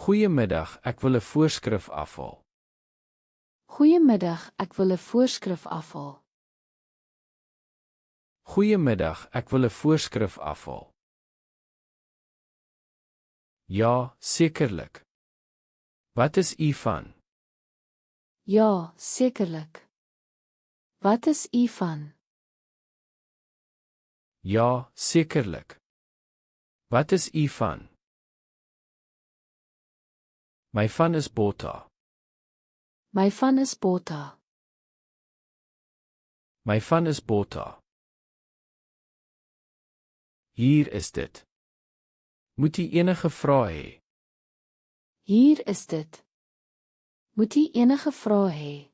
Goeiemiddag, ek wil 'n voorskrif afhaal. Goeiemiddag, ek wil 'n voorskrif afhaal. Goeiemiddag, ek wil 'n voorskrif afhaal. Ja, sekerlik. Wat is u van? Ja, sekerlik. Wat is u van? Ja, sekerlik. Wat is u van? My van is Botta. My van is Botta. My van is Botta. Hier is dit. Moet u enige vrae hê? Hier is dit. Moet u enige vrae hê?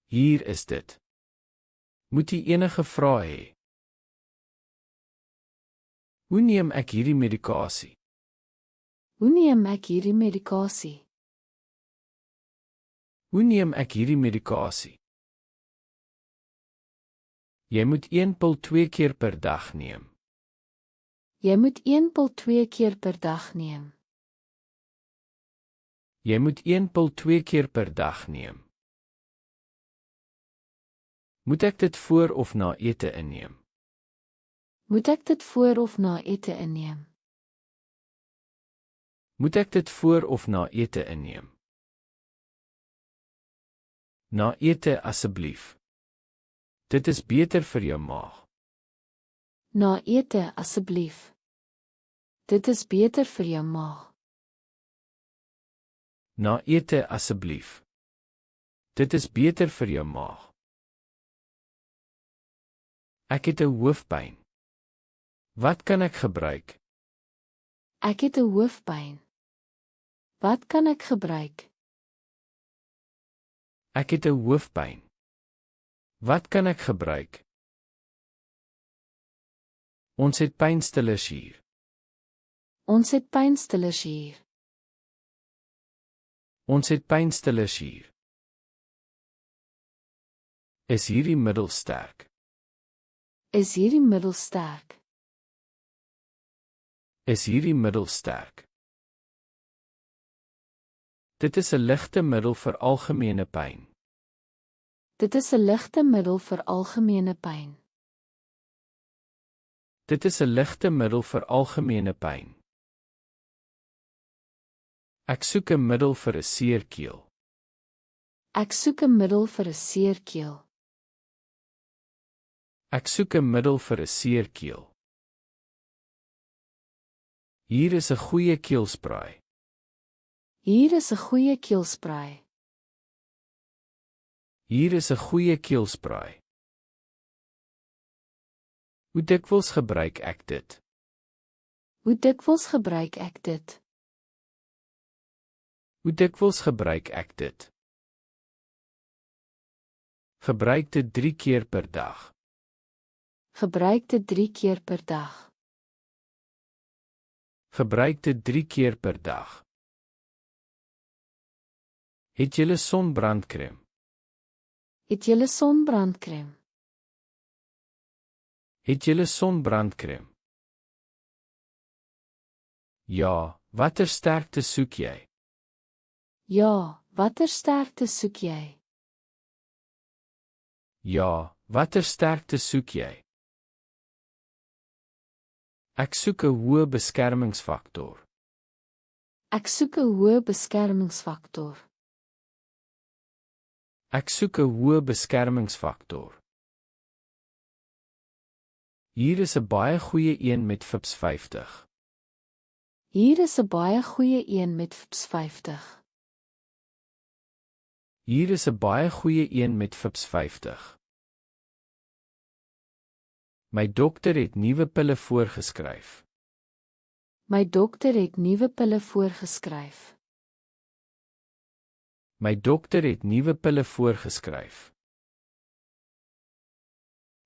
Hier is dit. Moet u enige vrae hê? Hoe neem ek hierdie medikasie? Hoe neem ek hierdie medikasie? Hoe neem ek hierdie medikasie? Jy moet 1 pil 2 keer per dag neem. Jy moet 1 pil 2 keer per dag neem. Jy moet 1 pil 2 keer per dag neem. Moet ek dit voor of na ete inneem? Moet ek dit voor of na ete inneem? Moet ek dit voor of na ete inneem? Na ete asseblief. Dit is beter vir jou maag. Na ete asseblief. Dit is beter vir jou maag. Na ete asseblief. Dit is beter vir jou maag. Ek het 'n hoofpyn. Wat kan ek gebruik? Ek het 'n hoofpyn. Wat kan ek gebruik? Ek het 'n hoofpyn. Wat kan ek gebruik? Ons het pynstillers hier. Ons het pynstillers hier. Ons het pynstillers hier. Is hierdie middel sterk? Is hierdie middel sterk? Is hierdie middel sterk? Dit is 'n ligte middel vir algemene pyn. Dit is 'n ligte middel vir algemene pyn. Dit is 'n ligte middel vir algemene pyn. Ek soek 'n middel vir 'n seerkeel. Ek soek 'n middel vir 'n seerkeel. Ek soek 'n middel vir 'n seerkeel. Hier is 'n goeie keelspraai. Hier is 'n goeie keelspraai. Hier is 'n goeie keelspraai. Hoe dikwels gebruik ek dit? Hoe dikwels gebruik ek dit? Hoe dikwels gebruik ek dit? Gebruik dit 3 keer per dag. Gebruik dit 3 keer per dag. Gebruik dit 3 keer per dag. Het julle sonbrandkrem? Het julle sonbrandkrem? Het julle sonbrandkrem? Ja, watter sterkte soek jy? Ja, watter sterkte soek jy? Ja, watter sterkte soek jy? Ek soek 'n hoë beskermingsfaktor. Ek soek 'n hoë beskermingsfaktor. Ek soek 'n hoë beskermingsfaktor. Hier is 'n baie goeie een met Fips 50. Hier is 'n baie goeie een met Fips 50. Hier is 'n baie goeie een met Fips 50. My dokter het nuwe pille voorgeskryf. My dokter het nuwe pille voorgeskryf. My dokter het nuwe pille voorgeskryf.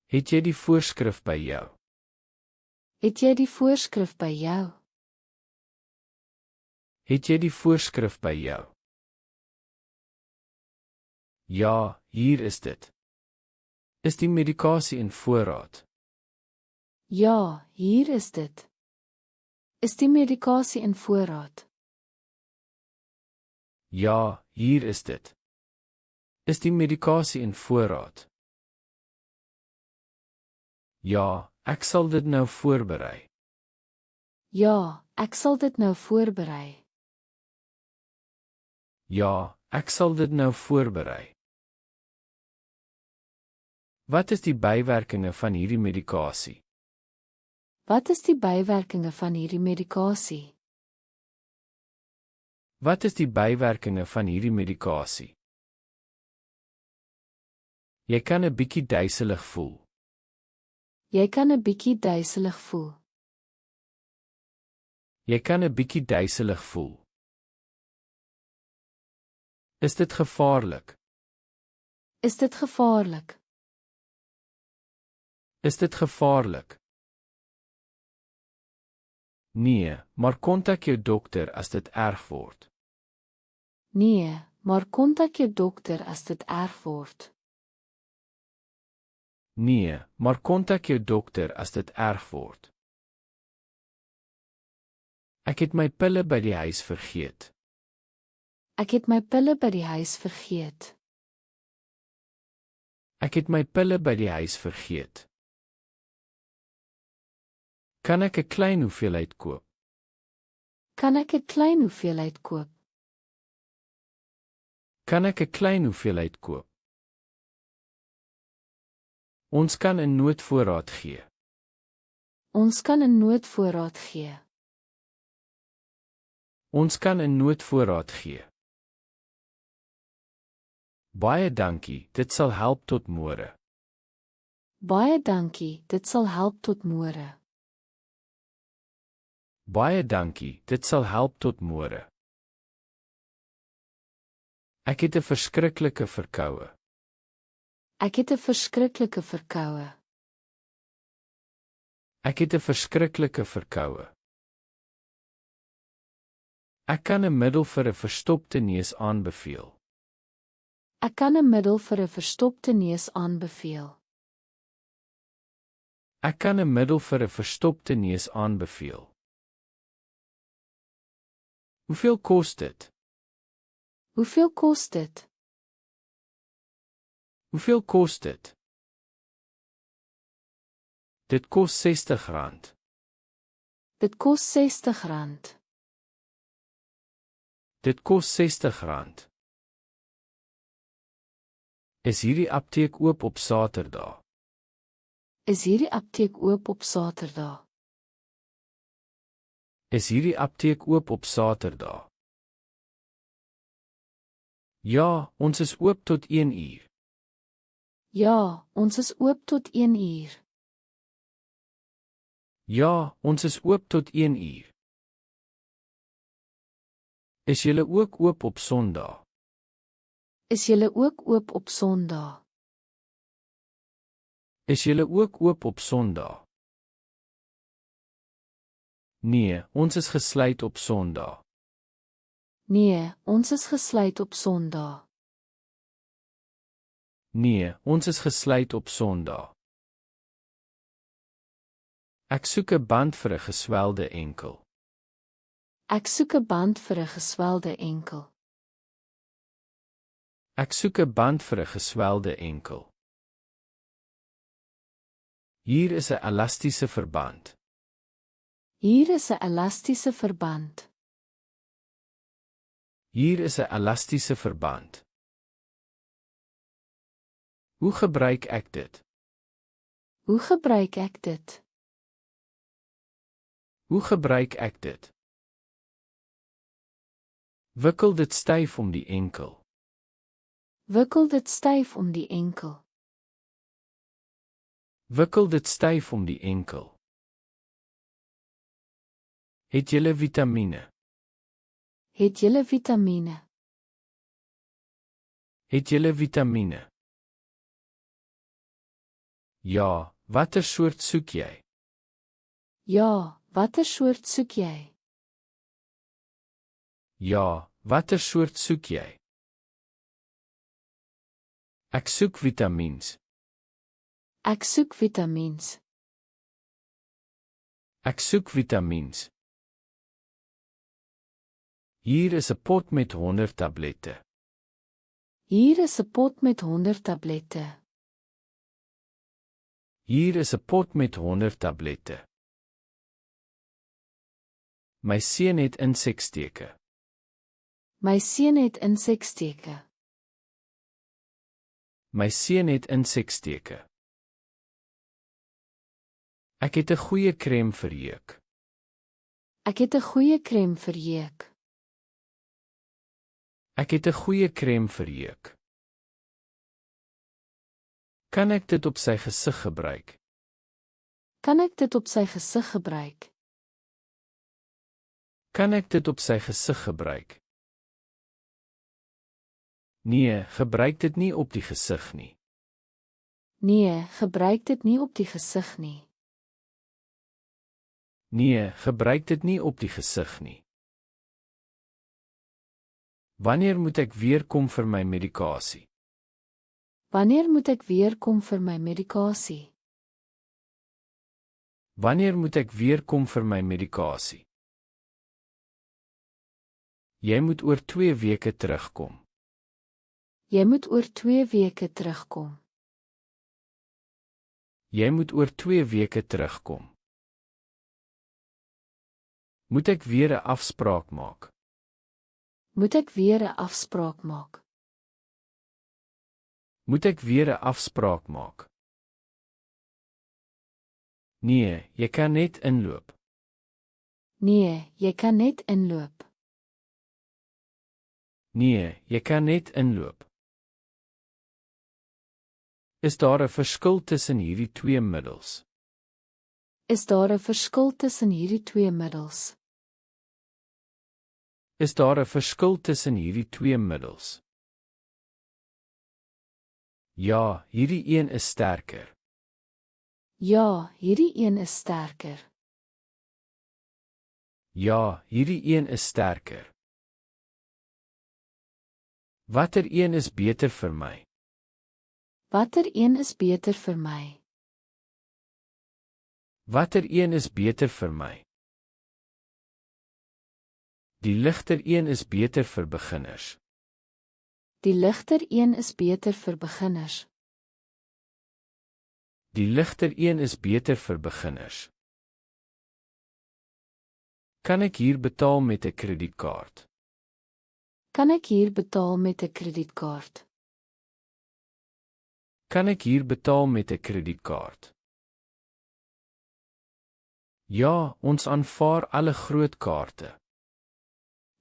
Het jy die voorskrif by jou? Het jy die voorskrif by jou? Het jy die voorskrif by jou? Ja, hier is dit. Is die medikasie in voorraad? Ja, hier is dit. Is die medikasie in voorraad? Ja, hier is dit. Is die medikasie in voorraad? Ja, ek sal dit nou voorberei. Ja, ek sal dit nou voorberei. Ja, ek sal dit nou voorberei. Wat is die bywerkinge van hierdie medikasie? Wat is die bywerkinge van hierdie medikasie? Wat is die bywerkinge van hierdie medikasie? Jy kan 'n bietjie duiselig voel. Jy kan 'n bietjie duiselig voel. Jy kan 'n bietjie duiselig voel. Is dit gevaarlik? Is dit gevaarlik? Is dit gevaarlik? Nee, maar kontak jou dokter as dit erg word. Nee, maar kontak jou dokter as dit erg word. Nee, maar kontak jou dokter as dit erg word. Ek het my pille by die huis vergeet. Ek het my pille by die huis vergeet. Ek het my pille by die huis vergeet. Kan ek 'n klein hoeveelheid koop? Kan ek 'n klein hoeveelheid koop? Kan ek 'n klein hoeveelheid koop? Ons kan 'n noodvoorraad gee. Ons kan 'n noodvoorraad gee. Ons kan 'n noodvoorraad gee. Baie dankie, dit sal help tot môre. Baie dankie, dit sal help tot môre. Baie dankie, dit sal help tot môre. Ek het 'n verskriklike verkoue. Ek het 'n verskriklike verkoue. Ek het 'n verskriklike verkoue. Ek kan 'n middel vir 'n verstopte neus aanbeveel. Ek kan 'n middel vir 'n verstopte neus aanbeveel. Ek kan 'n middel vir 'n verstopte neus aanbeveel. Hoeveel kos dit? Hoeveel kos dit? Hoeveel kos dit? Dit kos R60. Dit kos R60. Dit kos R60. Is hierdie apteek oop op Saterdag? Is hierdie apteek oop op Saterdag? Is hierdie apteek oop op Saterdag? Ja, ons is oop tot 1 uur. Ja, ons is oop tot 1 uur. Ja, ons is oop tot 1 uur. Is julle ook oop op Sondag? Is julle ook oop op Sondag? Is julle ook oop op Sondag? Nee, ons is gesluit op Sondag. Nee, ons is gesluit op Sondag. Nee, ons is gesluit op Sondag. Ek soek 'n band vir 'n geswelde enkel. Ek soek 'n band vir 'n geswelde enkel. Ek soek 'n band vir 'n geswelde enkel. Hier is 'n elastiese verband. Hier is 'n elastiese verband. Hier is 'n elastiese verband. Hoe gebruik ek dit? Hoe gebruik ek dit? Hoe gebruik ek dit? Wikkel dit styf om die enkel. Wikkel dit styf om die enkel. Wikkel dit styf om die enkel. Het julle vitamiene? Het julle vitamiene? Het julle vitamiene? Ja, watter soort soek jy? Ja, watter soort soek jy? Ja, watter soort soek jy? Ek soek vitamiens. Ek soek vitamiens. Ek soek vitamiens. Hier is 'n pot met 100 tablette. Hier is 'n pot met 100 tablette. Hier is 'n pot met 100 tablette. My seun het inseksteke. My seun het inseksteke. My seun het inseksteke. Ek het 'n goeie krem vir jeuk. Ek het 'n goeie krem vir jeuk. Ek het 'n goeie krem vir jeuk. Kan ek dit op sy gesig gebruik? Kan ek dit op sy gesig gebruik? Kan ek dit op sy gesig gebruik? Nee, gebruik dit nie op die gesig nie. Nee, gebruik dit nie op die gesig nie. Nee, gebruik dit nie op die gesig nie. Wanneer moet ek weer kom vir my medikasie? Wanneer moet ek weer kom vir my medikasie? Wanneer moet ek weer kom vir my medikasie? Jy moet oor 2 weke terugkom. Jy moet oor 2 weke terugkom. Jy moet oor 2 weke terugkom. Moet ek weer 'n afspraak maak? Moet ek weer 'n afspraak maak? Moet ek weer 'n afspraak maak? Nee, jy kan net inloop. Nee, jy kan net inloop. Nee, jy kan net inloop. Is daar 'n verskil tussen hierdie twee middels? Is daar 'n verskil tussen hierdie twee middels? Is daar 'n verskil tussen hierdie twee middels? Ja, hierdie een is sterker. Ja, hierdie een is sterker. Ja, hierdie een is sterker. Watter een is beter vir my? Watter een is beter vir my? Watter een is beter vir my? Die ligter een is beter vir beginners. Die ligter een is beter vir beginners. Die ligter een is beter vir beginners. Kan ek hier betaal met 'n kredietkaart? Kan ek hier betaal met 'n kredietkaart? Kan ek hier betaal met 'n kredietkaart? Ja, ons aanvaar alle groot kaarte.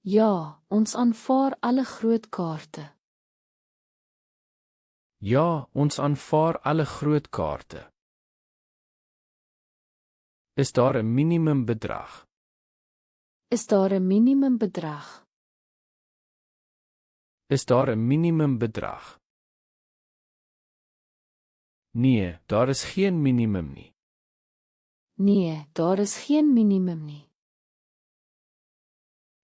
Ja, ons aanvaar alle groot kaarte. Ja, ons aanvaar alle groot kaarte. Is daar 'n minimum bedrag? Is daar 'n minimum bedrag? Is daar 'n minimum bedrag? Nee, daar is geen minimum nie. Nee, daar is geen minimum nie.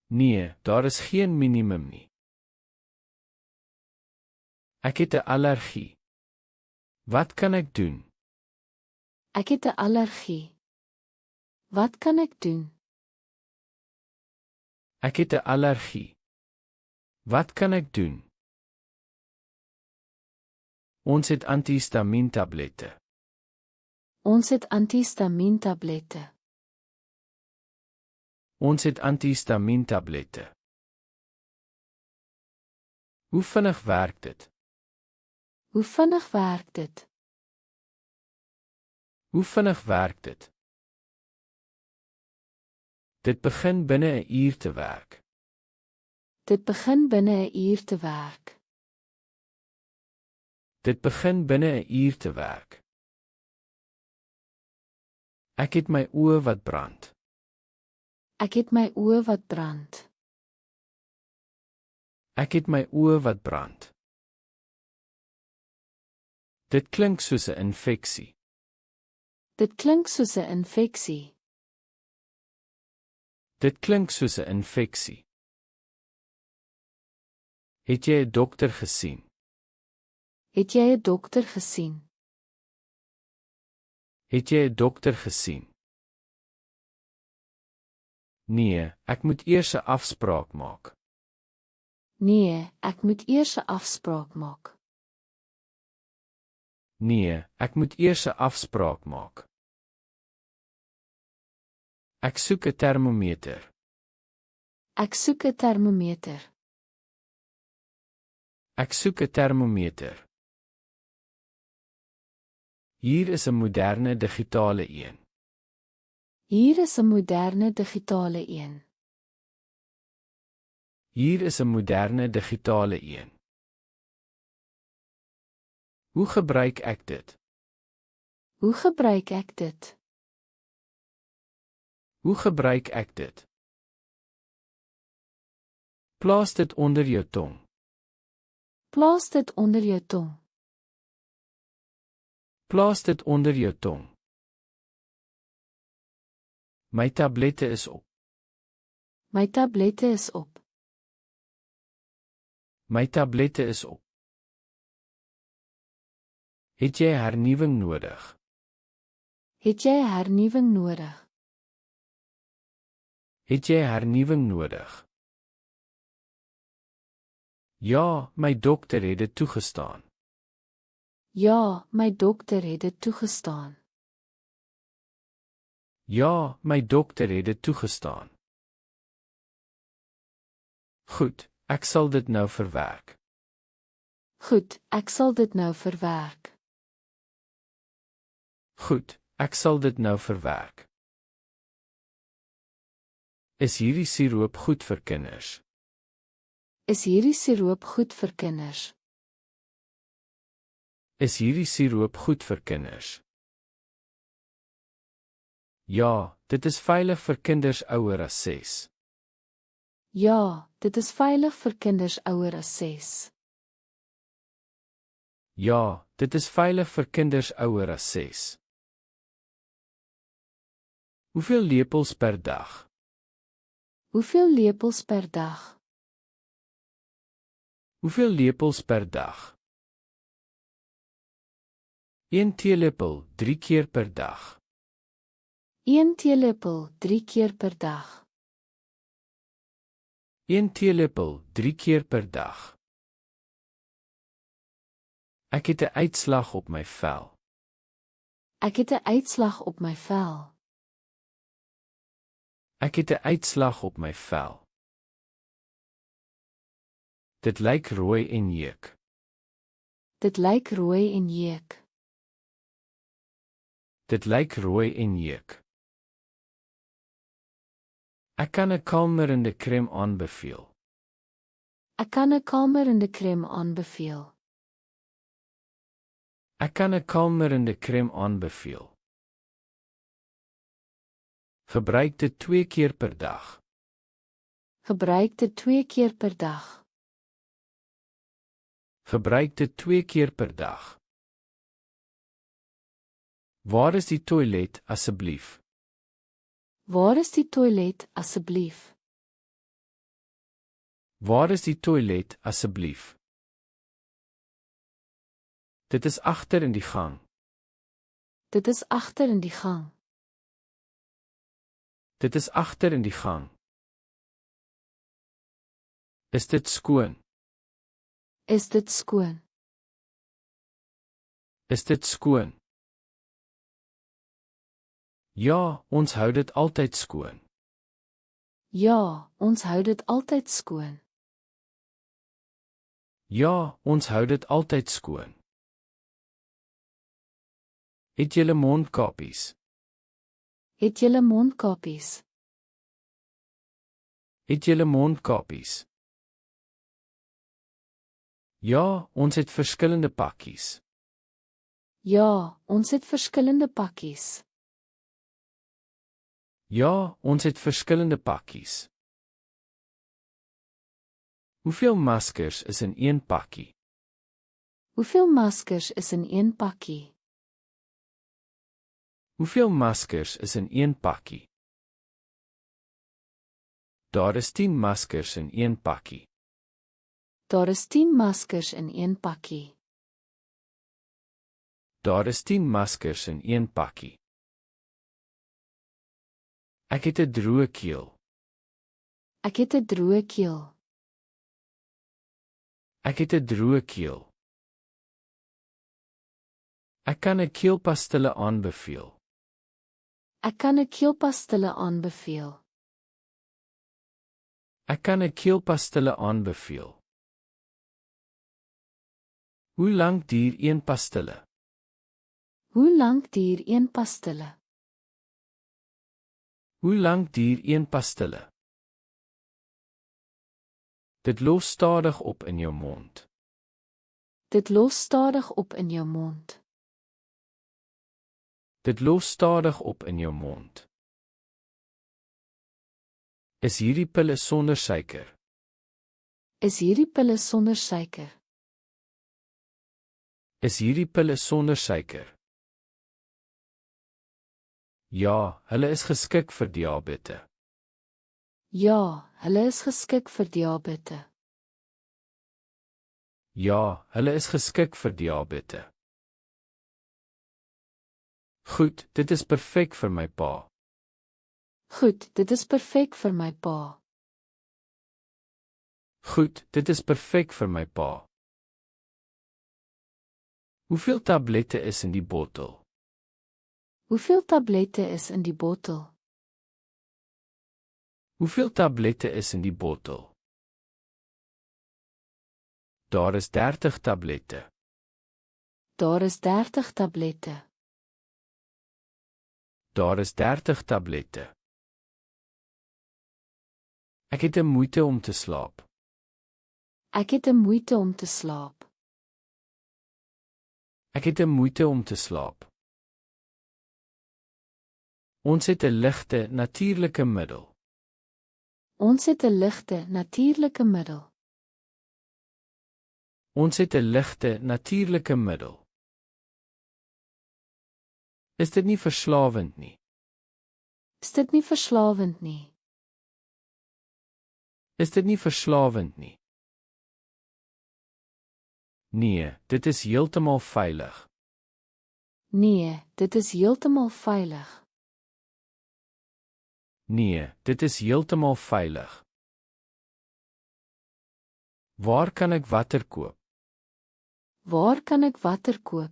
Nee, daar is geen minimum nie. Ek het 'n allergie. Wat kan ek doen? Ek het 'n allergie. Wat kan ek doen? Ek het 'n allergie. Wat kan ek doen? Ons het antihistamientablette. Ons het antihistamientablette. Ons het antihistamientablette. Hoe vinnig werk dit? Hoe vinnig werk dit? Hoe vinnig werk dit? Dit begin binne 'n uur te werk. Dit begin binne 'n uur te werk. Dit begin binne 'n uur te werk. Ek het my oë wat brand. Ek het my oë wat brand. Ek het my oë wat brand. Dit klink soos 'n infeksie. Dit klink soos 'n infeksie. Dit klink soos 'n infeksie. Het jy 'n dokter gesien? Het jy 'n dokter gesien? Het jy 'n dokter gesien? Nee, ek moet eers 'n afspraak maak. Nee, ek moet eers 'n afspraak maak. Nee, ek moet eers 'n afspraak maak. Ek soek 'n termometer. Ek soek 'n termometer. Ek soek 'n termometer. Hier is 'n moderne digitale een. Hier is 'n moderne digitale een. Hier is 'n moderne digitale een. Hoe gebruik ek dit? Hoe gebruik ek dit? Hoe gebruik ek dit? Plaas dit onder jou tong. Plaas dit onder jou tong. Plaas dit onder jou tong. My tablette is op. My tablette is op. My tablette is op. Het jy hernuwing nodig? Het jy hernuwing nodig? Het jy hernuwing nodig? Ja, my dokter het dit toegestaan. Ja, my dokter het dit toegestaan. Ja, my dokter het dit toegestaan. Goed, ek sal dit nou verwerk. Goed, ek sal dit nou verwerk. Goed, ek sal dit nou verwerk. Is hierdie siroop goed vir kinders? Is hierdie siroop goed vir kinders? Is hierdie siroop goed vir kinders? Ja, dit is veilig vir kinders ouer as 6. Ja, dit is veilig vir kinders ouer as 6. Ja, dit is veilig vir kinders ouer as 6. Hoeveel lepels per dag? Hoeveel lepels per dag? Hoeveel lepels per dag? 1 teelepel 3 keer per dag. 1 teelepel 3 keer per dag. 1 teelepel 3 keer per dag. Ek het 'n uitslag op my vel. Ek het 'n uitslag op my vel. Ek het 'n uitslag op my vel. Dit lyk rooi en jeuk. Dit lyk rooi en jeuk. Dit lyk rooi en jeuk. Ek kan 'n kalmerende krem aanbeveel. Ek kan 'n kalmerende krem aanbeveel. Ek kan 'n kalmerende krem aanbeveel. Gebruik dit 2 keer per dag. Gebruik dit 2 keer per dag. Gebruik dit 2 keer per dag. Waar is die toilet asseblief? Waar is die toilet asseblief? Waar is die toilet asseblief? Dit is agter in die gang. Dit is agter in die gang. Dit is agter in die gang. Is dit skoon? Is dit skoon? Is dit skoon? Ja, ons hou dit altyd skoon. Ja, ons hou dit altyd skoon. Ja, ons hou dit altyd skoon. Het julle mondkapies? Het julle mondkapies? Het julle mondkapies? Ja, ons het verskillende pakkies. Ja, ons het verskillende pakkies. Ja, ons het verskillende pakkies. Hoeveel maskers is in een pakkie? Hoeveel maskers is in een pakkie? Hoeveel maskers is in een pakkie? Daar is 10 maskers in een pakkie. Daar is 10 maskers in een pakkie. Daar is 10 maskers in een pakkie. Ek het 'n droë keel. Ek het 'n droë keel. Ek het 'n droë keel. Ek kan 'n keelpastille aanbeveel. Ek kan 'n keelpastille aanbeveel. Ek kan 'n keelpastille aanbeveel. Hoe lank duur een pastille? Hoe lank duur een pastille? Hoe lank duur een pastille? Dit los stadig op in jou mond. Dit los stadig op in jou mond. Dit los stadig op in jou mond. Is hierdie pille sonder suiker? Is hierdie pille sonder suiker? Is hierdie pille sonder suiker? Ja, hulle is geskik vir diabetes. Ja, hulle is geskik vir diabetes. Ja, hulle is geskik vir diabetes. Goed, dit is perfek vir my pa. Goed, dit is perfek vir my pa. Goed, dit is perfek vir my pa. Hoeveel tablette is in die bottel? Hoeveel tablette is in die bottel? Hoeveel tablette is in die bottel? Daar is 30 tablette. Daar is 30 tablette. Daar is 30 tablette. Ek het 'n moeite om te slaap. Ek het 'n moeite om te slaap. Ek het 'n moeite om te slaap. Ons het 'n ligte, natuurlike middel. Ons het 'n ligte, natuurlike middel. Ons het 'n ligte, natuurlike middel. Is dit nie verslawend nie? Is dit nie verslawend nie? Is dit nie verslawend nie? Nee, dit is heeltemal veilig. Nee, dit is heeltemal veilig. Nee, dit is heeltemal veilig. Waar kan ek water koop? Waar kan ek water koop?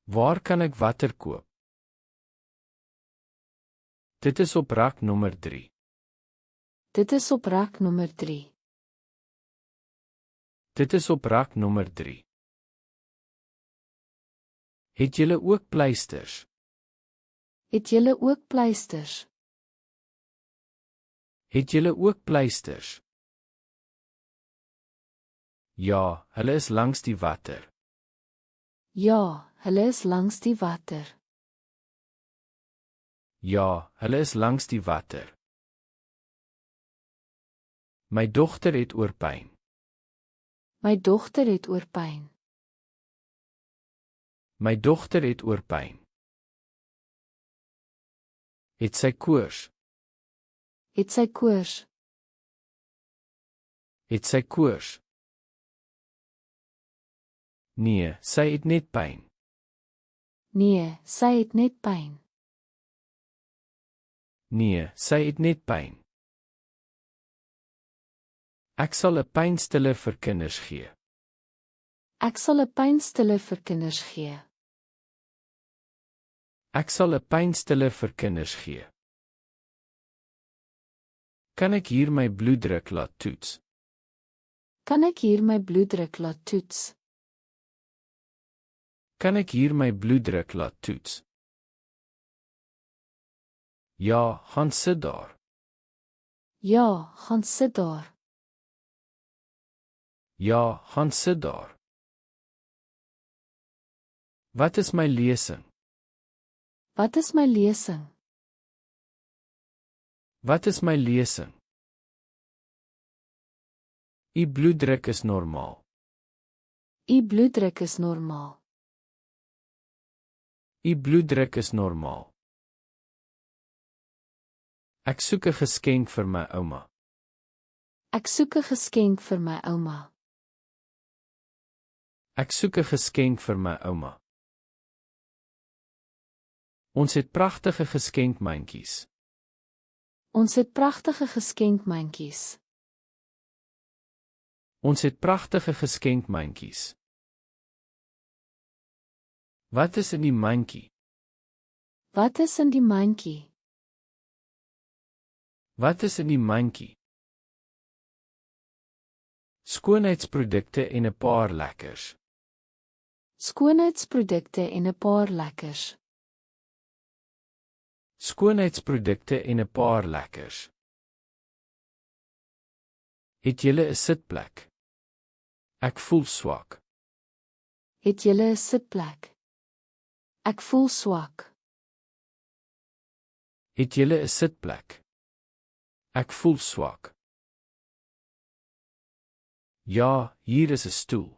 Waar kan ek water koop? Dit is op rak nommer 3. Dit is op rak nommer 3. Dit is op rak nommer 3. Het julle ook pleisters? Het julle ook pleisters? Het julle ook pleisters? Ja, hulle is langs die water. Ja, hulle is langs die water. Ja, hulle is langs die water. My dogter het oorpyn. My dogter het oorpyn. My dogter het oorpyn. Het sy koors? Het sy koors? Het sy koors? Nee, sy het net pyn. Nee, sy het net pyn. Nee, sy het net pyn. Ek sal 'n pynstiller vir kinders gee. Ek sal 'n pynstiller vir kinders gee. Ek sal 'n pynstiller vir kinders gee. Kan ek hier my bloeddruk laat toets? Kan ek hier my bloeddruk laat toets? Kan ek hier my bloeddruk laat toets? Ja, gaan sit daar. Ja, gaan sit daar. Ja, gaan sit daar. Wat is my lesing? Wat is my lesing? Wat is my lesing? U bloeddruk is normaal. U bloeddruk is normaal. U bloeddruk is normaal. Ek soek 'n geskenk vir my ouma. Ek soek 'n geskenk vir my ouma. Ek soek 'n geskenk vir my ouma. Ons het pragtige geskenkmandjies. Ons het pragtige geskenkmandjies. Ons het pragtige geskenkmandjies. Wat is in die mandjie? Wat is in die mandjie? Wat is in die mandjie? Skoonheidsprodukte en 'n paar lekkers. Skoonheidsprodukte en 'n paar lekkers. Skoonheidsprodukte en 'n paar lekkers. Het julle 'n sitplek? Ek voel swak. Het julle 'n sitplek? Ek voel swak. Het julle 'n sitplek? Ek voel swak. Ja, hier is 'n stoel.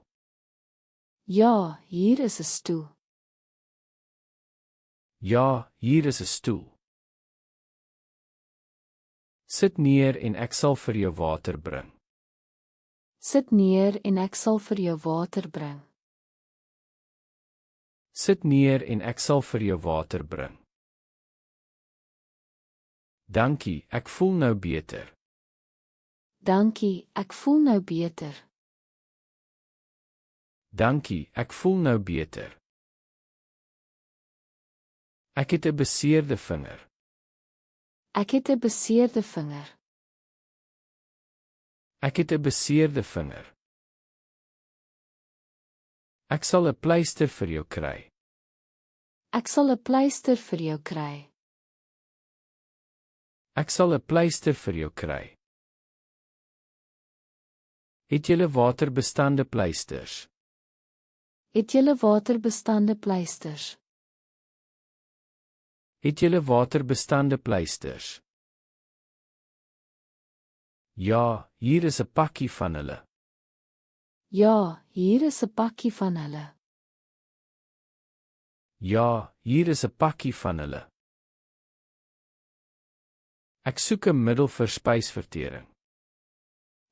Ja, hier is 'n stoel. Ja, hier is 'n stoel. Sit neer en ek sal vir jou water bring. Sit neer en ek sal vir jou water bring. Sit neer en ek sal vir jou water bring. Dankie, ek voel nou beter. Dankie, ek voel nou beter. Dankie, ek voel nou beter. Ek het 'n beseerde vinger. Ek het 'n beseerde vinger. Ek het 'n beseerde vinger. Ek sal 'n pleister vir jou kry. Ek sal 'n pleister vir jou kry. Ek sal 'n pleister vir jou kry. Het julle waterbestande pleisters? Het julle waterbestande pleisters? Het julle waterbestande pleisters? Ja, hier is 'n pakkie van hulle. Ja, hier is 'n pakkie van hulle. Ja, hier is 'n pakkie van hulle. Ek soek 'n middel vir spysvertering.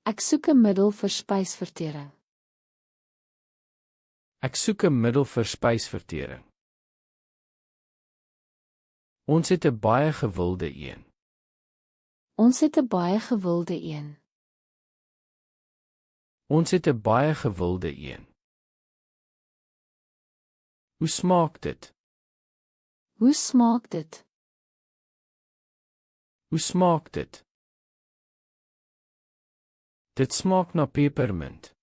Ek soek 'n middel vir spysvertering. Ek soek 'n middel vir spysvertering. Ons het 'n baie gewilde een. Ons het 'n baie gewilde een. Ons het 'n baie gewilde een. Hoe smaak dit? Hoe smaak dit? Hoe smaak dit? Dit smaak na pepermint.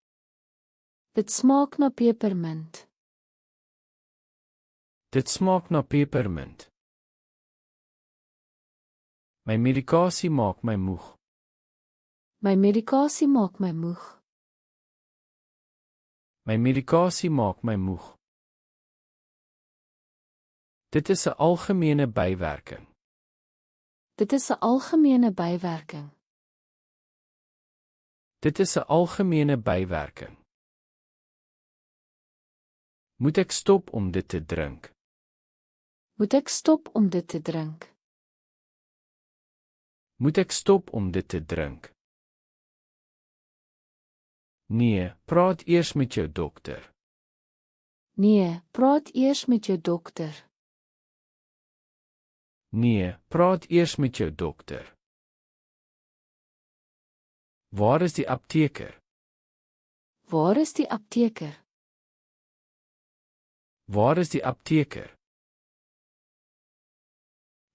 Dit smaak na pepermint. Dit smaak na pepermint. My medikasie maak my moeg. My medikasie maak my moeg. My medikasie maak my moeg. Dit is 'n algemene bywerking. Dit is 'n algemene bywerking. Dit is 'n algemene bywerking. Moet ek stop om dit te drink? Moet ek stop om dit te drink? Moet ek stop om dit te drink? Nee, praat eers met jou dokter. Nee, praat eers met jou dokter. Nee, praat eers met jou dokter. Waar is die apteker? Waar is die apteker? Waar is die apteker?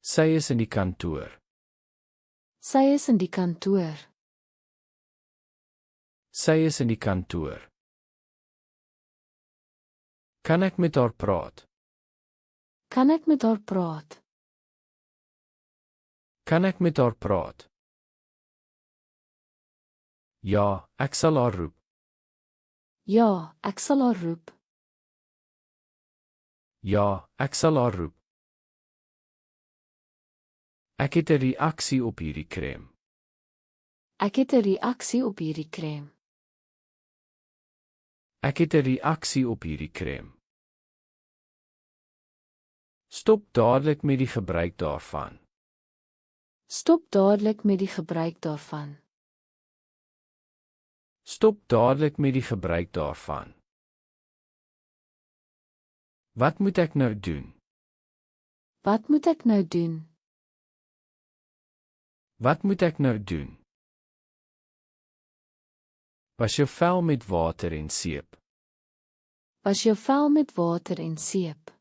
Sy is in die kantoor. Sy is in die kantoor. Sy is in die kantoor. Kan ek met haar praat? Kan ek met haar praat? Kan ek met haar praat? Ja, ek sal haar roep. Ja, ek sal haar roep. Ja, ek sal haar roep. Ek het 'n reaksie op hierdie krem. Ek het 'n reaksie op hierdie krem. Ek het 'n reaksie op hierdie krem. Stop dadelik met die gebruik daarvan. Stop dadelik met die gebruik daarvan. Stop dadelik met die gebruik daarvan. Wat moet ek nou doen? Wat moet ek nou doen? Wat moet ek nou doen? Was jou vel met water en seep? Was jou vel met water en seep?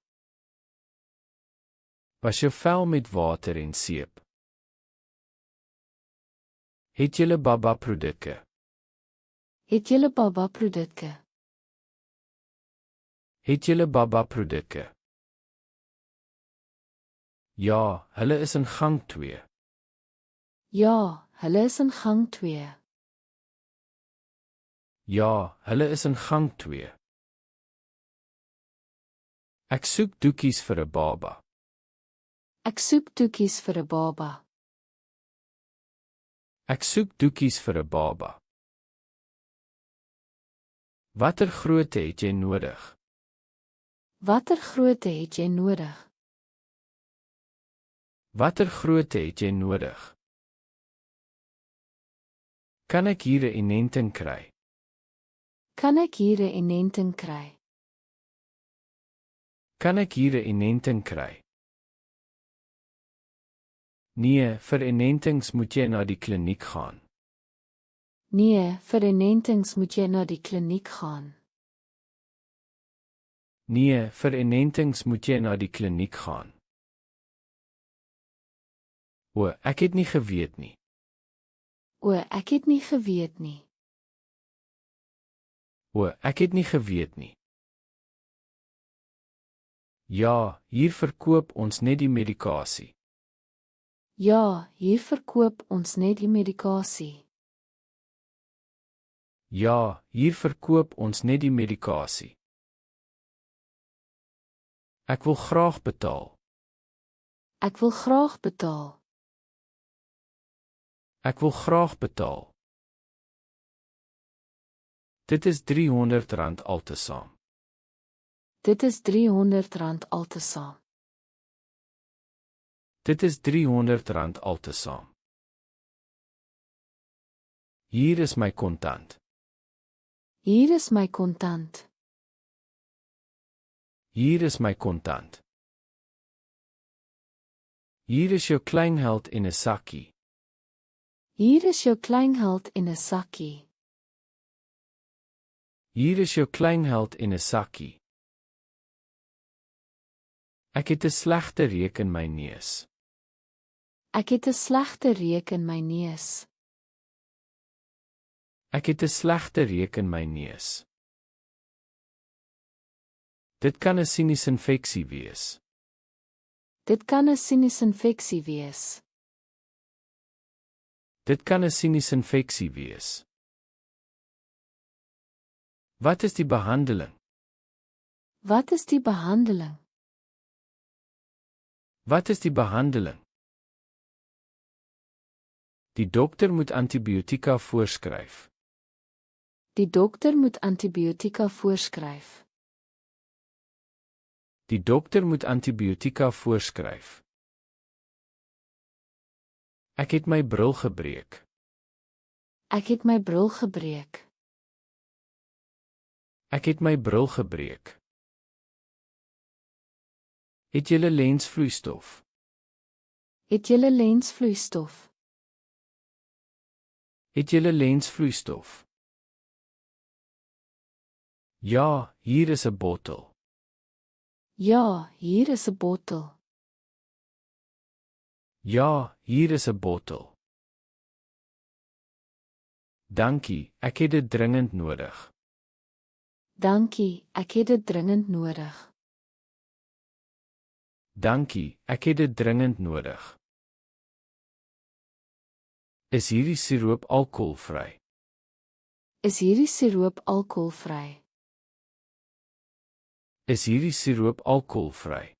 Was jou vel met water en seep? Het julle baba-produkte? Het julle baba-produkte? Het julle baba-produkte? Ja, hulle is in gang 2. Ja, hulle is in gang 2. Ja, hulle is in gang 2. Ek soek doekies vir 'n baba. Ek soek doekies vir 'n baba. Ek soek doekies vir 'n baba. Watter grootte het jy nodig? Watter grootte het jy nodig? Watter grootte het jy nodig? Kan ek hier 'n inenting kry? Kan ek hier 'n inenting kry? Kan ek hier 'n inenting kry? Nee, vir inentings moet jy na die kliniek gaan. Nee, vir inentings moet jy na die kliniek gaan. Nee, vir inentings moet jy na die kliniek gaan. O, ek het nie geweet nie. O, ek het nie geweet nie. O, ek het nie geweet nie. Ja, hier verkoop ons net die medikasie. Ja, hier verkoop ons net die medikasie. Ja, hier verkoop ons net die medikasie. Ek wil graag betaal. Ek wil graag betaal. Ek wil graag betaal. Dit is R300 altesaam. Dit is R300 altesaam. Dit is R300 altesaam. Hier is my kontant. Hier is my kontant. Hier is my kontant. Hier is jou kleingeld in 'n sakkie. Hier is jou kleingeld in 'n sakkie. Hier is jou kleingeld in 'n sakkie. Ek het 'n slegte reuk in my neus. Ek het 'n slegte reuk in my neus. Ek het 'n slegte reuk in my neus. Dit kan 'n sinusinfeksie wees. Dit kan 'n sinusinfeksie wees. Dit kan 'n sinusinfeksie wees. Wat is die behandeling? Wat is die behandeling? Wat is die behandeling? Die dokter moet antibiotika voorskryf. Die dokter moet antibiotika voorskryf. Die dokter moet antibiotika voorskryf. Ek het my bril gebreek. Ek het my bril gebreek. Ek het my bril gebreek. Het julle lensvloeistof? Het julle lensvloeistof? Het julle lensvloeistof? Ja, hier is 'n bottel. Ja, hier is 'n bottel. Ja, hier is 'n bottel. Dankie, ek het dit dringend nodig. Dankie, ek het dit dringend nodig. Dankie, ek het dit dringend nodig. Is hierdie siroop alkoholvry? Is hierdie siroop alkoholvry? Is hierdie siroop alkoholvry?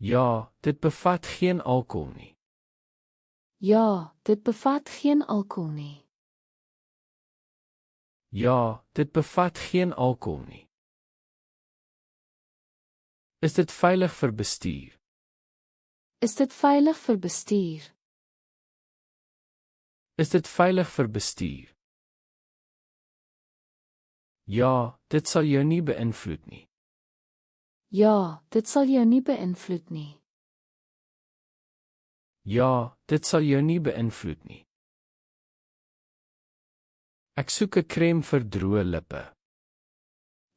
Ja, dit bevat geen alkohol nie. Ja, dit bevat geen alkohol nie. Ja, dit bevat geen alkohol nie. Is dit veilig vir bestuur? Is dit veilig vir bestuur? Is dit veilig vir bestuur? Ja, dit sal jou nie beïnvloed nie. Ja, dit sal jou nie beïnvloed nie. Ja, dit sal jou nie beïnvloed nie. Ek soek 'n krem vir droë lippe.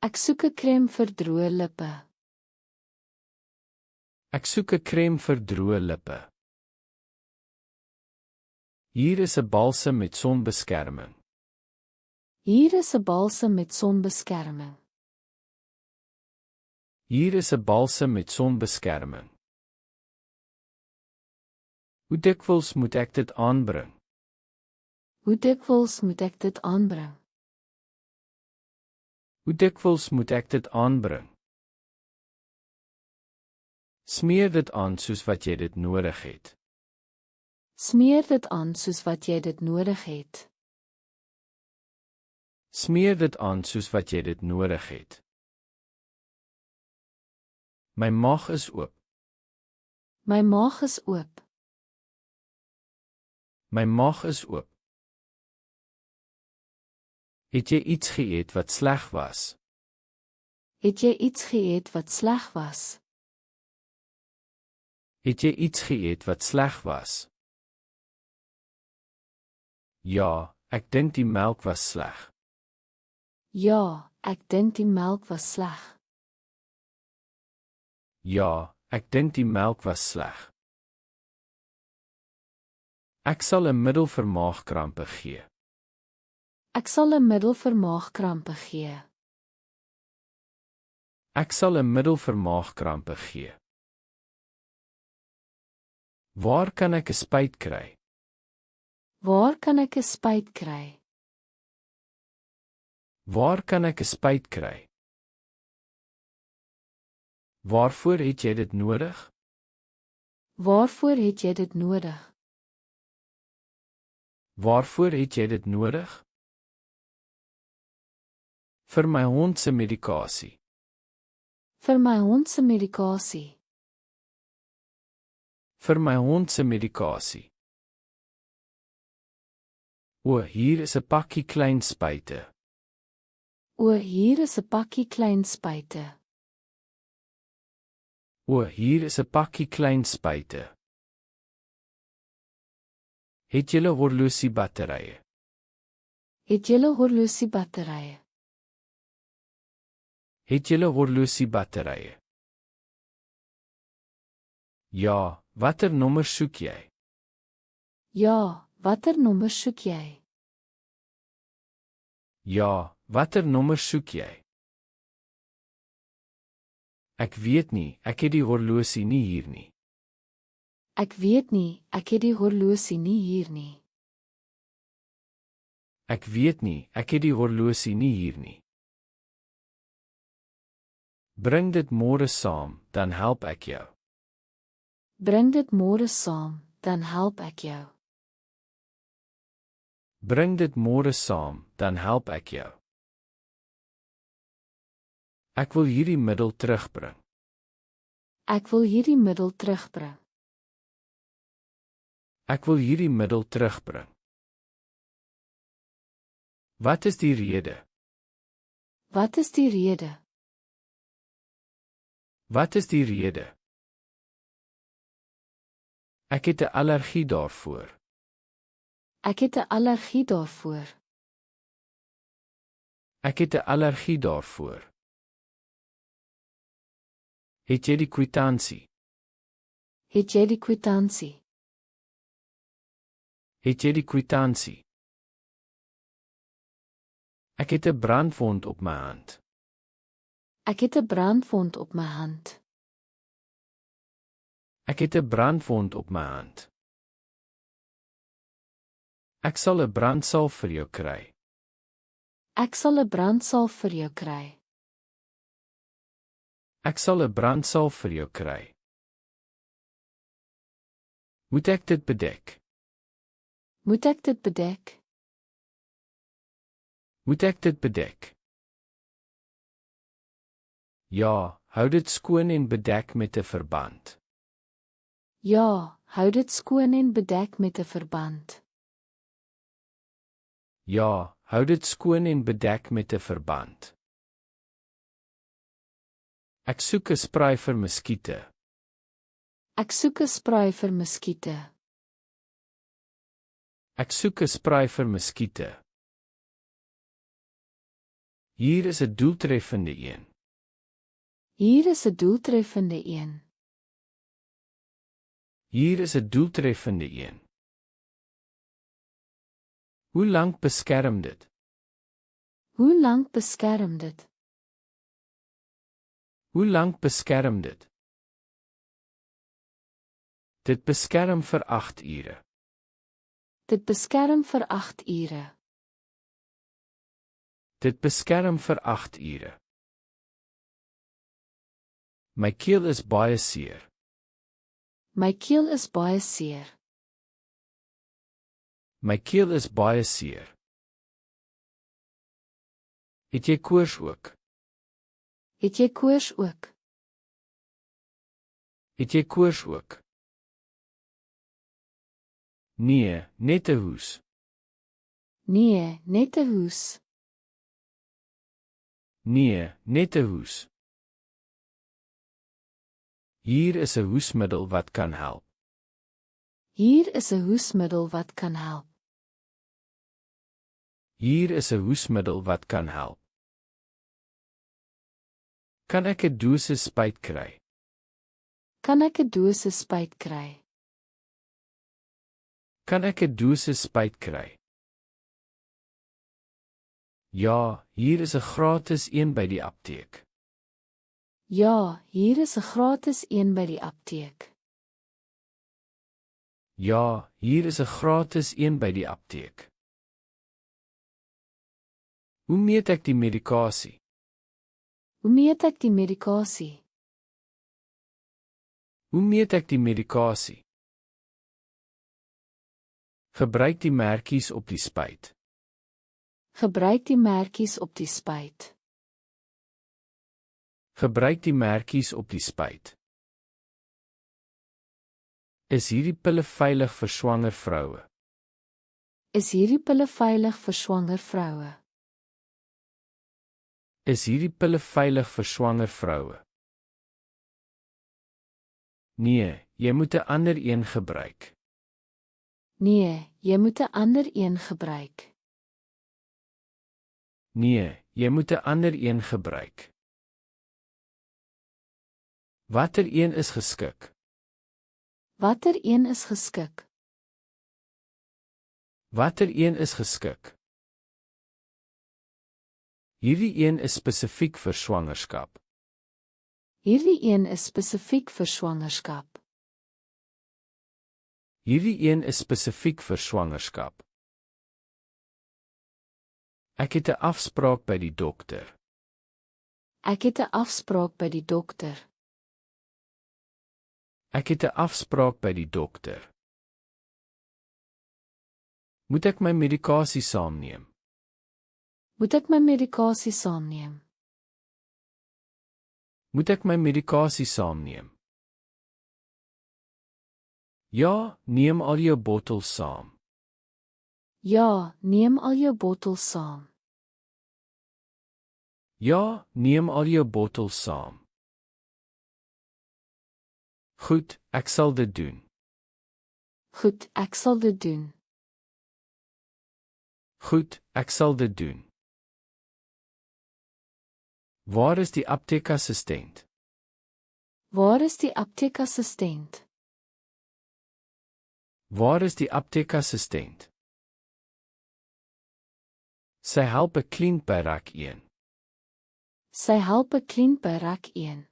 Ek soek 'n krem vir droë lippe. Ek soek 'n krem vir droë lippe. Hier is 'n balsem met sonbeskerming. Hier is 'n balsem met sonbeskerming. Hier is 'n balsem met sonbeskerming. Hoe dikwels moet ek dit aanbring? Hoe dikwels moet ek dit aanbring? Hoe dikwels moet ek dit aanbring? Smeer dit aan soos wat jy dit nodig het. Smeer dit aan soos wat jy dit nodig het. Smeer dit aan soos wat jy dit nodig het. My maag is oop. My maag is oop. My maag is oop. Het jy iets geëet wat sleg was? Het jy iets geëet wat sleg was? Het jy iets geëet wat sleg was? Ja, ek dink die melk was sleg. Ja, ek dink die melk was sleg. Ja, ek dink die melk was sleg. Ek sal 'n middel vir maagkrampe gee. Ek sal 'n middel vir maagkrampe gee. Ek sal 'n middel vir maagkrampe gee. Waar kan ek 'n spuit kry? Waar kan ek 'n spuit kry? Waar kan ek 'n spuit kry? Waarvoor het jy dit nodig? Waarvoor het jy dit nodig? Waarvoor het jy dit nodig? Vir my hond se medikasie. Vir my hond se medikasie. Vir my hond se medikasie. O, hier is 'n pakkie klein spuite. O, hier is 'n pakkie klein spuite. O, hier is 'n pakkie klein spuite. Het julle horlosiebatterye? Het julle horlosiebatterye? Het julle horlosiebatterye? Ja, watter nommer soek jy? Ja, watter nommer soek jy? Ja, watter nommer soek jy? Ek weet nie, ek het die horlosie nie hier nie. Ek weet nie, ek het die horlosie nie hier nie. Ek weet nie, ek het die horlosie nie hier nie. Bring dit môre saam, dan help ek jou. Bring dit môre saam, dan help ek jou. Bring dit môre saam, dan help ek jou. Ek wil hierdie middel terugbring. Ek wil hierdie middel terugbring. Ek wil hierdie middel terugbring. Wat is die rede? Wat is die rede? Wat is die rede? Ek het 'n allergie daarvoor. Ek het 'n allergie daarvoor. Ek het 'n allergie daarvoor. Het jy die kwitansie? Het jy die kwitansie? Het jy die kwitansie? Ek het 'n brandwond op my hand. Ek het 'n brandwond op my hand. Ek het 'n brandwond op my hand. Ek sal 'n brandsalf vir jou kry. Ek sal 'n brandsalf vir jou kry. Ek sal 'n brandsalf vir jou kry. Moet ek dit bedek? Moet ek dit bedek? Moet ek dit bedek? Ja, hou dit skoon en bedek met 'n verband. Ja, hou dit skoon en bedek met 'n verband. Ja, hou dit skoon en bedek met 'n verband. Ek soek 'n spray vir muskiete. Ek soek 'n spray vir muskiete. Ek soek 'n spraai vir muskiete. Hier is 'n doeltreffende een. Hier is 'n doeltreffende een. Hier is 'n doeltreffende een. Hoe lank beskerm dit? Hoe lank beskerm dit? Hoe lank beskerm dit? Dit beskerm vir 8 ure. Dit beskerm vir 8 ure. Dit beskerm vir 8 ure. My keel is baie seer. My keel is baie seer. My keel is baie seer. Het jy koors ook? Het jy koors ook? Het jy koors ook? Nee, net 'n hoes. Nee, net 'n hoes. Nee, net 'n hoes. Hier is 'n hoesmiddel wat kan help. Hier is 'n hoesmiddel wat kan help. Hier is 'n hoesmiddel wat kan help. Kan ek 'n dosis spuit kry? Kan ek 'n dosis spuit kry? Kan ek 'n dosis spuit kry? Ja, hier is 'n gratis een by die apteek. Ja, hier is 'n gratis een by die apteek. Ja, hier is 'n gratis een by die apteek. Hoe meet ek die medikasie? Hoe meet ek die medikasie? Hoe meet ek die medikasie? Gebruik die merkies op die spuit. Gebruik die merkies op die spuit. Gebruik die merkies op die spuit. Is hierdie pille veilig vir swanger vroue? Is hierdie pille veilig vir swanger vroue? Is hierdie pille veilig vir swanger vroue? Nee, jy moet 'n ander een gebruik. Nee, jy moet 'n ander een gebruik. Nee, jy moet 'n ander een gebruik. Watter een is geskik? Watter een is geskik? Watter een is geskik? Hierdie een is spesifiek vir swangerskap. Hierdie een is spesifiek vir swangerskap. Hierdie een is spesifiek vir swangerskap. Ek het 'n afspraak by die dokter. Ek het 'n afspraak by die dokter. Ek het 'n afspraak by die dokter. Moet ek my medikasie saamneem? Moet ek my medikasie saamneem? Moet ek my medikasie saamneem? Ja, neem al jou bottels saam. Ja, neem al jou bottels saam. Ja, neem al jou bottels saam. Goed, ek sal dit doen. Goed, ek sal dit doen. Goed, ek sal dit doen. Waar is die apteekassistent? Waar is die apteekassistent? Waar is die apteekassistent? Sy help 'n kliënt by rak 1. Sy help 'n kliënt by rak 1.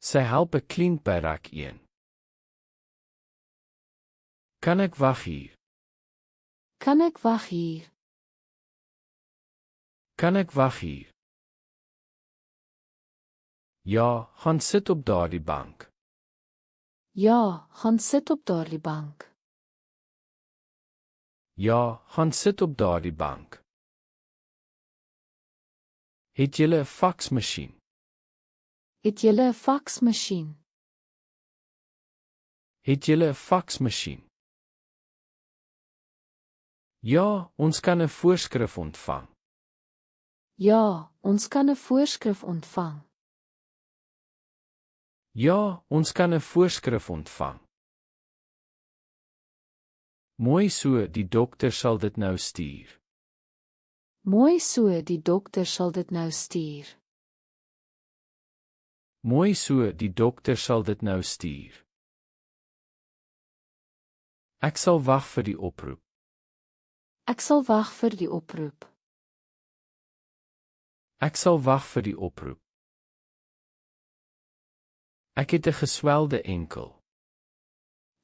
Sy help 'n kliënt by rak 1. Kan ek wag hier? Kan ek wag hier? Kan ek wag hier? Ja, gaan sit op daardie bank. Ja, gaan sit op daardie bank. Ja, gaan sit op daardie bank. Het julle 'n faksmasjien? Het julle 'n faksmasjien? Het julle 'n faksmasjien? Ja, ons kan 'n voorskrif ontvang. Ja, ons kan 'n voorskrif ontvang. Ja, ons kan 'n voorskrif ontvang. Mooi so, die dokter sal dit nou stuur. Mooi so, die dokter sal dit nou stuur. Mooi so, die dokter sal dit nou stuur. Ek sal wag vir die oproep. Ek sal wag vir die oproep. Ek sal wag vir die oproep. Ek het 'n geswelde enkel.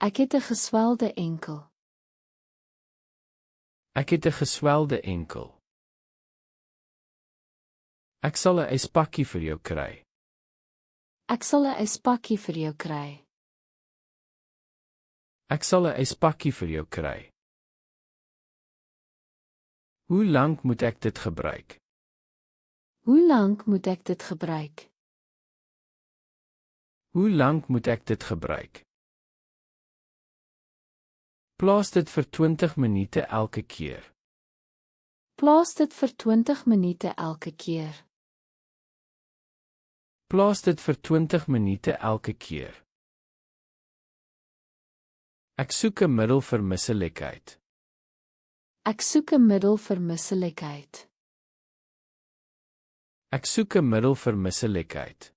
Ek het 'n geswelde enkel. Ek het 'n geswelde enkel. Ek sal 'n yspakkie vir jou kry. Ek sal 'n yspakkie vir jou kry. Ek sal 'n yspakkie vir jou kry. Hoe lank moet ek dit gebruik? Hoe lank moet ek dit gebruik? Hoe lank moet ek dit gebruik? Plaas dit vir 20 minute elke keer. Plaas dit vir 20 minute elke keer. Plaas dit vir 20 minute elke keer. Ek soek 'n middel vir misselikheid. Ek soek 'n middel vir misselikheid. Ek soek 'n middel vir misselikheid.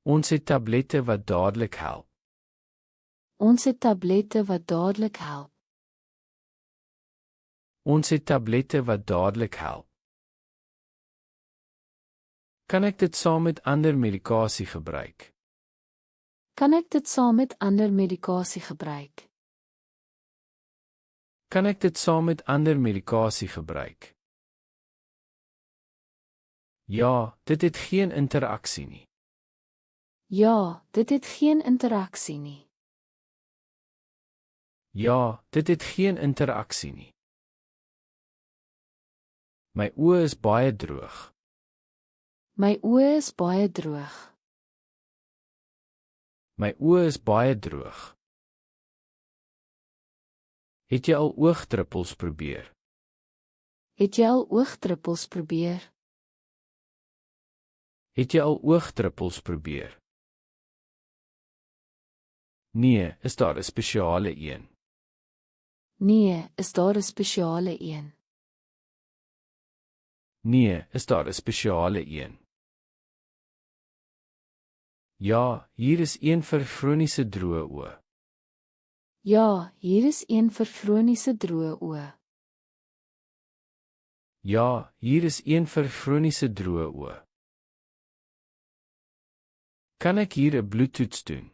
Ons het tablette wat dadelik help. Ons het tablette wat dadelik help. Ons het tablette wat dadelik help. Kan ek dit saam met ander medikasie gebruik? Kan ek dit saam met ander medikasie gebruik? Kan ek dit saam met ander medikasie gebruik? Ja, dit het geen interaksie nie. Ja, dit het geen interaksie nie. Ja, dit het geen interaksie nie. My oë is baie droog. My oë is baie droog. My oë is baie droog. Het jy al oogdruppels probeer? Het jy al oogdruppels probeer? Het jy al oogdruppels probeer? Nee, is daar 'n spesiale een? Nee, is daar 'n spesiale een? Nee, is daar 'n spesiale een? Ja, hier is een vir chroniese droë oë. Ja, hier is een vir chroniese droë oë. Ja, hier is een vir chroniese droë oë. Kan ek hier 'n bloedtoets doen?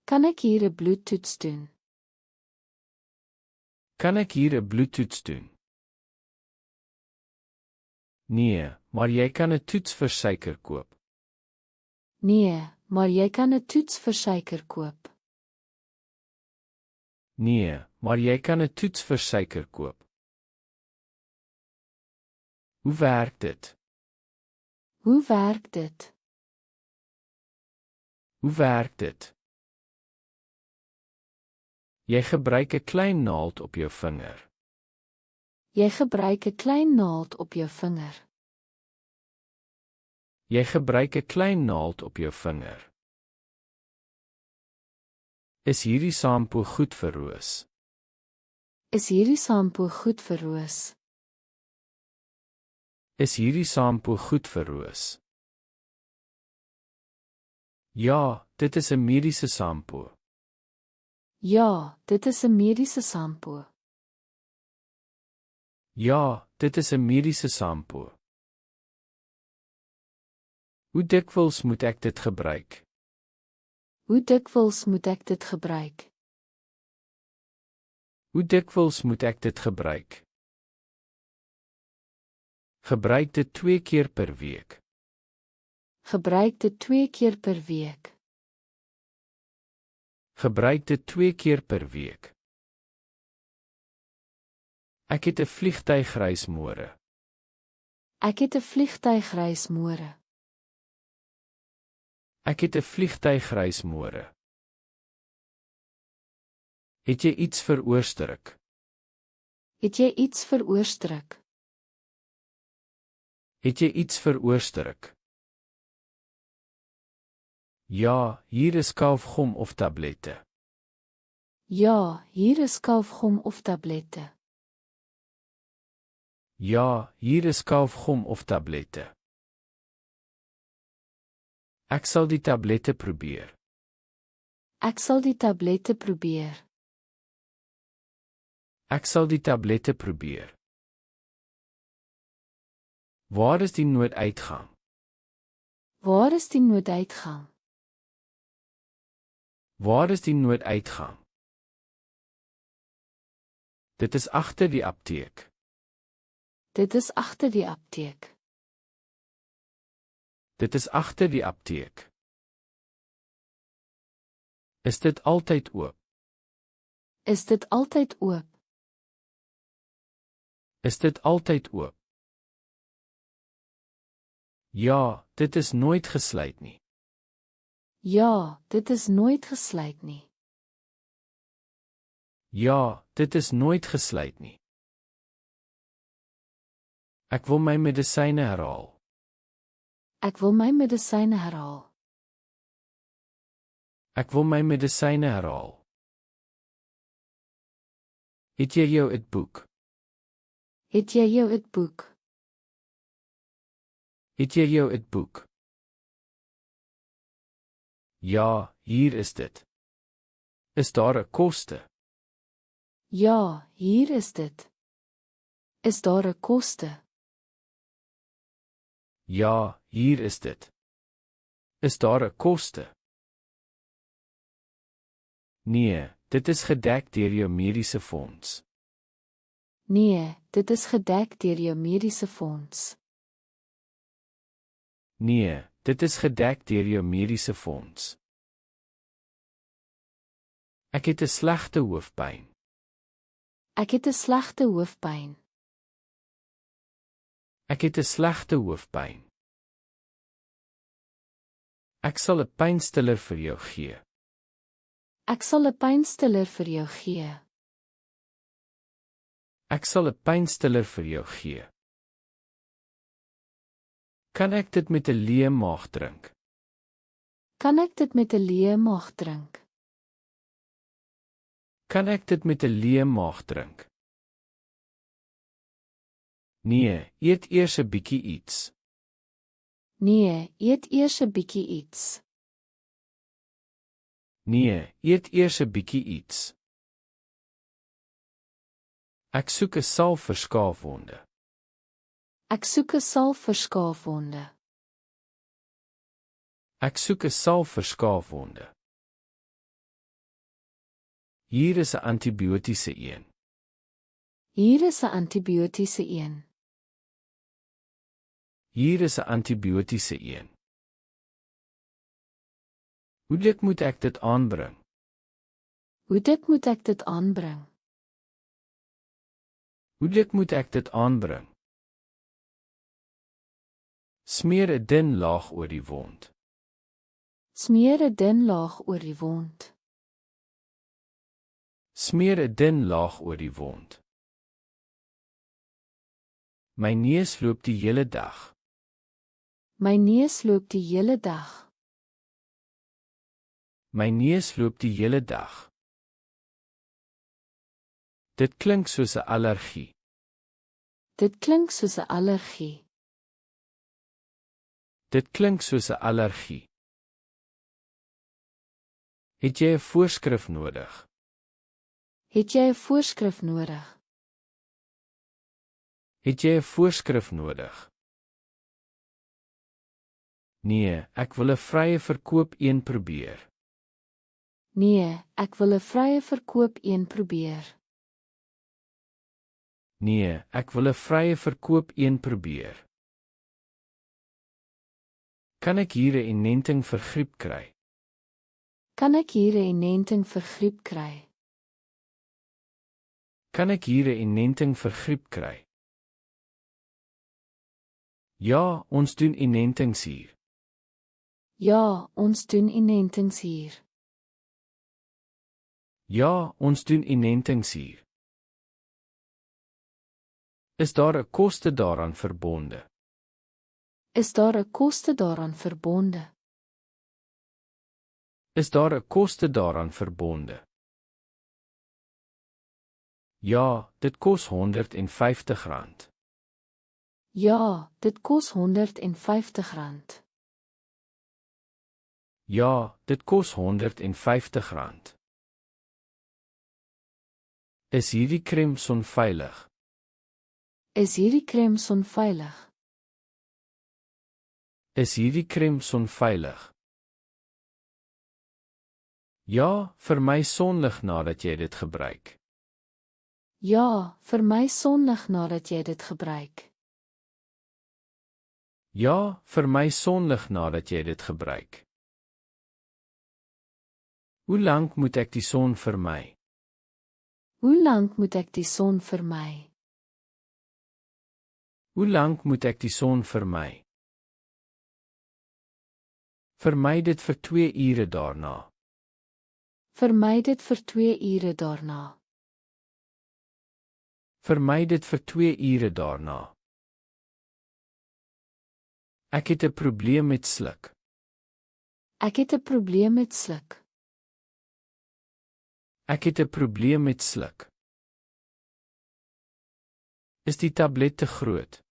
Kan ek hier 'n bloedtoets doen? Kan ek hier 'n bloedtoets doen? Nee, maar jy kan 'n toets vir suiker koop. Nee, maar jy kan 'n toets vir suiker koop. Nee, maar jy kan 'n toets vir suiker koop. Hoe werk dit? Hoe werk dit? Hoe werk dit? Jy gebruik 'n klein naald op jou vinger. Jy gebruik 'n klein naald op jou vinger. Jy gebruik 'n klein naald op jou vinger. Is hierdie shampoo goed vir roos? Is hierdie shampoo goed vir roos? Is hierdie shampoo goed vir roos? Ja, dit is 'n mediese shampoo. Ja, dit is 'n mediese shampoo. Ja, dit is 'n mediese shampoo. Hoe dikwels moet ek dit gebruik? Hoe dikwels moet ek dit gebruik? Hoe dikwels moet ek dit gebruik? Gebruik dit 2 keer per week. Gebruik dit 2 keer per week. Gebruik dit 2 keer per week. Ek het 'n vliegtuigreis môre. Ek het 'n vliegtuigreis môre. Ek het 'n vliegtuigreis môre. Het jy iets vir oorstruk? Het jy iets vir oorstruk? Het jy iets vir oorstruk? Ja, hier is kalfgom of tablette. Ja, hier is kalfgom of tablette. Ja, hier is kalfgom of tablette. Ek sal die tablette probeer. Ek sal die tablette probeer. Ek sal die tablette probeer. Waar is die nooduitgang? Waar is die nooduitgang? Waar is die nooduitgang? Dit is agter die apteek. Dit is agter die apteek. Dit is agter die apteek. Is dit altyd oop? Is dit altyd oop? Is dit altyd oop? Ja, dit is nooit gesluit nie. Ja, dit is nooit gesluit nie. Ja, dit is nooit gesluit nie. Ek wil my medisyne herhaal. Ek wil my medisyne herhaal. Ek wil my medisyne herhaal. Het jy jou boek? Het jy jou boek? Het jy jou boek? Ja, hier is dit. Is daar 'n koste? Ja, hier is dit. Is daar 'n koste? Ja, hier is dit. Is daar 'n koste? Nee, dit is gedek deur jou mediese fonds. Nee, dit is gedek deur jou mediese fonds. Nee, dit is gedek deur jou mediese fonds. Ek het 'n slegte hoofpyn. Ek het 'n slegte hoofpyn. Ek het 'n slegte hoofpyn. Ek sal 'n pynstiller vir jou gee. Ek sal 'n pynstiller vir jou gee. Ek sal 'n pynstiller vir jou gee. Kan ek dit met 'n leë maag drink? Kan ek dit met 'n leë maag drink? Kan ek dit met 'n leë maag drink? Nee, eet eers 'n bietjie iets. Nee, eet eers 'n bietjie iets. Nee, eet eers 'n bietjie iets. Ek soek 'n salf vir skaafwonde. Ek soek 'n salf vir skaafwonde. Ek soek 'n salf vir skaafwonde. Hier is 'n antibiotiese een. Hier is 'n antibiotiese een. Hier is 'n antibiotiese een. Hoe dik moet ek dit aanbring? Hoe dik moet ek dit aanbring? Hoe dik moet ek dit aanbring? Smeer 'n dun laag oor die wond. Smeer 'n dun laag oor die wond. Smeer 'n dun laag oor die wond. My neus loop die hele dag. My neus loop die hele dag. My neus loop die hele dag. Dit klink soos 'n allergie. Dit klink soos 'n allergie. Dit klink soos 'n allergie. Het jy 'n voorskrif nodig? Het jy 'n voorskrif nodig? Het jy 'n voorskrif nodig? Nee, ek wil 'n vrye verkoop een probeer. Nee, ek wil 'n vrye verkoop een probeer. Nee, ek wil 'n vrye verkoop een probeer. Kan ek hier 'n inenting vir griep kry? Kan ek hier 'n inenting vir griep kry? Kan ek hier 'n inenting vir griep kry? Ja, ons doen inentings hier. Ja, ons doen inentings hier. Ja, ons doen inentings hier. Is daar 'n koste daaraan verbonde? Is daar 'n koste daaraan verbonde? Is daar 'n koste daaraan verbonde? Ja, dit kos R150. Ja, dit kos R150. Ja, dit kos R150. Is hierdie kremson veilig? Is hierdie kremson veilig? Is hierdie kremson veilig? Ja, vir my sonlig nadat jy dit gebruik. Ja, vir my sonlig nadat jy dit gebruik. Ja, vir my sonlig nadat jy dit gebruik. Hoe lank moet ek die son vermy? Hoe lank moet ek die son vermy? Hoe lank moet ek die son vermy? Vermy dit vir 2 ure daarna. Vermy dit vir 2 ure daarna. Vermy dit vir 2 ure daarna. Ek het 'n probleem met sluk. Ek het 'n probleem met sluk. Ek het 'n probleem met sluk. Is die tablet te groot?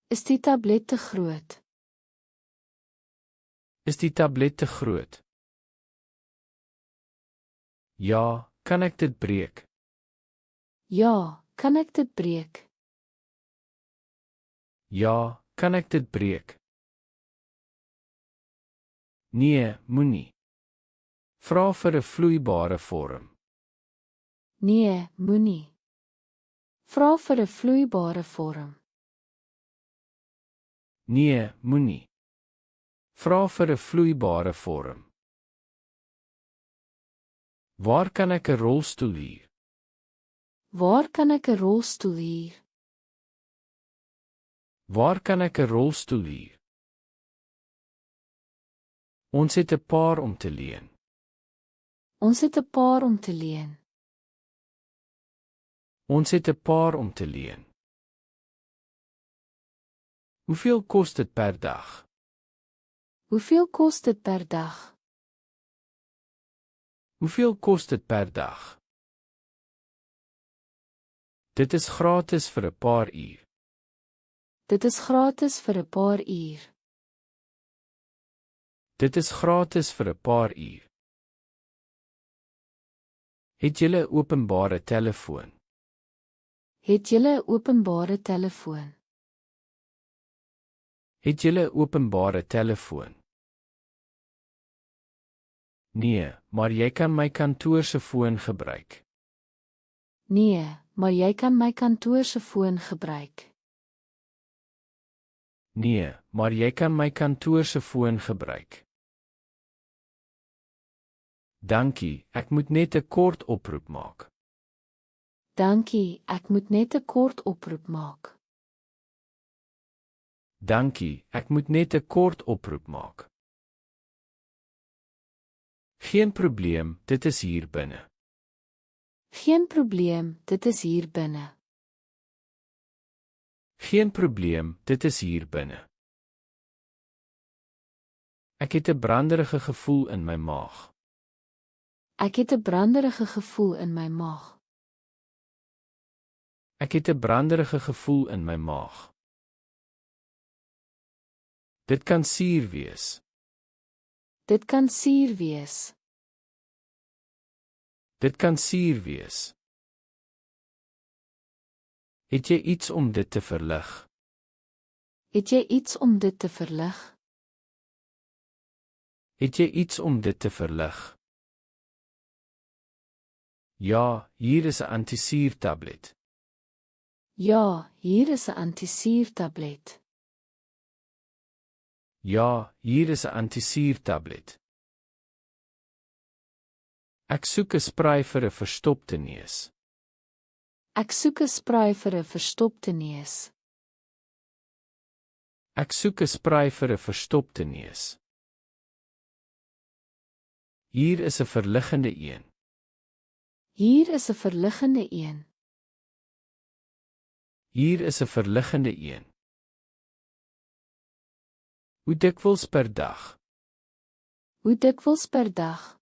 Is die tablet te groot? Is die tablet te groot? Ja, kan ek dit breek? Ja, kan ek dit breek? Ja, kan ek dit breek? Nee, moenie. Vra vir 'n vloeibare vorm. Nee, moenie. Vra vir 'n vloeibare vorm. Nee, moenie. Vra vir 'n vloeibare vorm. Waar kan ek 'n rolstoel huur? Waar kan ek 'n rolstoel huur? Waar kan ek 'n rolstoel huur? Ons het 'n paar om te leen. Ons het 'n paar om te leen. Ons het 'n paar om te leen. Hoeveel kos dit per dag? Hoeveel kos dit per dag? Hoeveel kos dit per dag? Dit is gratis vir 'n paar uur. Dit is gratis vir 'n paar uur. Dit is gratis vir 'n paar uur. Het jy 'n openbare telefoon? Het jy 'n openbare telefoon? Het jy 'n openbare telefoon? Nee, maar jy kan my kantoor se foon gebruik. Nee, maar jy kan my kantoor se foon gebruik. Nee, maar jy kan my kantoor se foon gebruik. Dankie, ek moet net 'n kort oproep maak. Dankie, ek moet net 'n kort oproep maak. Dankie, ek moet net 'n kort oproep maak. Geen probleem, dit is hier binne. Geen probleem, dit is hier binne. Geen probleem, dit is hier binne. Ek het 'n branderige gevoel in my maag. Ek het 'n branderige gevoel in my maag. Ek het 'n branderige gevoel in my maag. Dit kan suur wees. Dit kan suur wees. Dit kan suur wees. Het jy iets om dit te verlig? Het jy iets om dit te verlig? Het jy iets om dit te verlig? Ja, hier is 'n antisuurtablet. Ja, hier is 'n antisuurtablet. Ja, hier is 'n antisuurtablet. Ek soek 'n spray vir 'n verstopte neus. Ek soek 'n spray vir 'n verstopte neus. Ek soek 'n spray vir 'n verstopte neus. Hier is 'n verliggende een. Hier is 'n verliggende een. Hier is 'n verliggende een. Hoe dikwels per dag? Hoe dikwels per dag?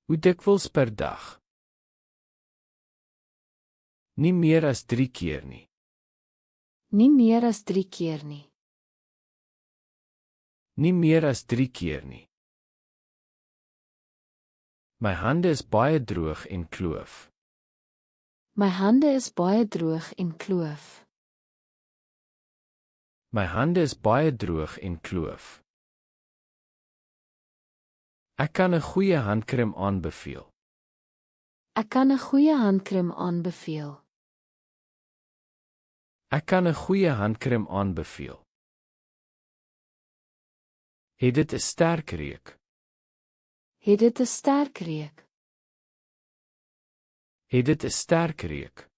Hoe dikwels per dag? Nie meer as 3 keer nie. Nie meer as 3 keer nie. Nie meer as 3 keer nie. My hande is baie droog en kloof. My hande is baie droog en kloof. My hande is baie droog en kloof. Ek kan 'n goeie handkrem aanbeveel. Ek kan 'n goeie handkrem aanbeveel. Ek kan 'n goeie handkrem aanbeveel. Het dit 'n sterk reuk? Het dit 'n sterk reuk? Het dit 'n sterk reuk?